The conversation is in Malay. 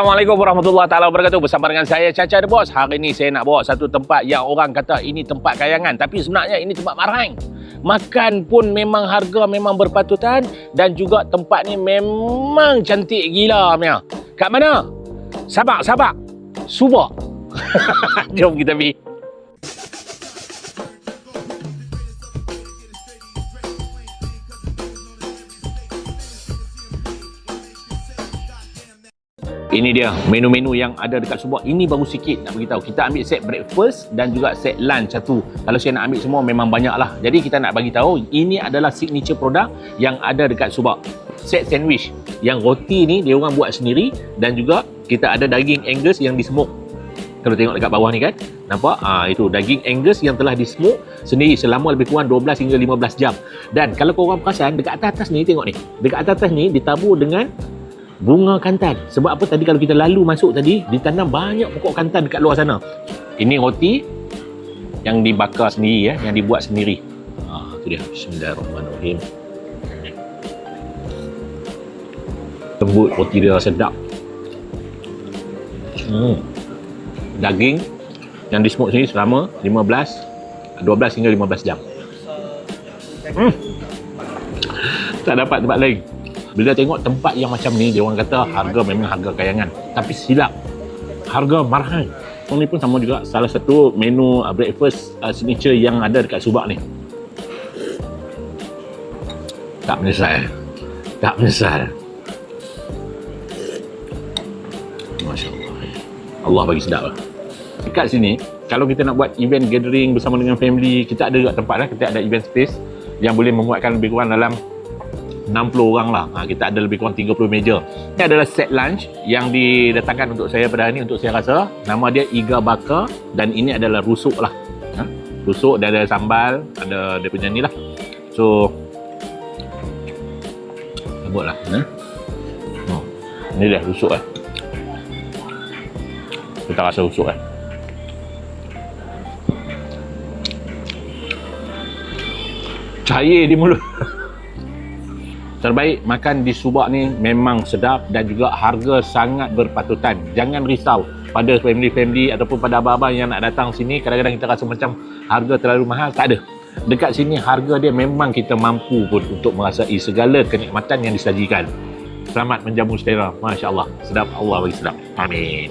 Assalamualaikum warahmatullahi taala wabarakatuh. Bersama dengan saya Caca The Boss. Hari ini saya nak bawa satu tempat yang orang kata ini tempat kayangan, tapi sebenarnya ini tempat marang. Makan pun memang harga memang berpatutan dan juga tempat ni memang cantik gila punya. Kat mana? Sabak. Subak. Jom kita pergi. Ini dia menu-menu yang ada dekat Subak. Ini baru sikit nak beritahu. Kita ambil set breakfast dan juga set lunch satu. Kalau saya nak ambil semua memang banyak lah. Jadi kita nak bagi tahu ini adalah signature produk yang ada dekat Subak. Set sandwich. Yang roti ni dia orang buat sendiri dan juga kita ada daging Angus yang di smoke. Kalau tengok dekat bawah ni kan, nampak? Itu daging Angus yang telah di smoke sendiri selama lebih kurang 12 hingga 15 jam. Dan kalau korang perasan dekat atas ni, tengok ni. Dekat atas ni ditabur dengan bunga kantan. Sebab apa? Tadi kalau kita lalu masuk tadi, ditanam banyak pokok kantan dekat luar sana. Ini roti yang dibakar sendiri ya, yang dibuat sendiri. Itu dia. Bismillahirrahmanirrahim. Lembut, roti dia sedap. Daging yang di smoke sini selama 12 hingga 15 jam. Tak dapat tempat lain. Bila tengok tempat yang macam ni, dia orang kata harga memang harga kayangan. Tapi silap, harga mahal. Ini pun sama juga salah satu menu breakfast signature yang ada dekat Subak ni. Tak menyesal. Masya Allah. Allah bagi sedap lah. Dekat sini, kalau kita nak buat event gathering bersama dengan family, kita ada juga tempat lah. Kita ada event space yang boleh memuatkan lebih kurang dalam 60 orang lah. Kita ada lebih kurang 30 meja. Ini adalah set lunch yang didatangkan untuk saya pada hari ini, untuk saya rasa. Nama dia Iga Bakar dan ini adalah rusuk lah. Rusuk, dia ada sambal, ada dia punya ni lah. So, lembut lah. Ini dia rusuk lah. Kita rasa rusuk lah. Cair di mulut. Terbaik makan di Subak ni memang sedap dan juga harga sangat berpatutan. Jangan risau pada family-family ataupun pada abang-abang yang nak datang sini. Kadang-kadang kita rasa macam harga terlalu mahal. Tak ada. Dekat sini harga dia memang kita mampu pun untuk merasai segala kenikmatan yang disajikan. Selamat menjamu selera. Masya Allah. Sedap, Allah bagi sedap. Amin.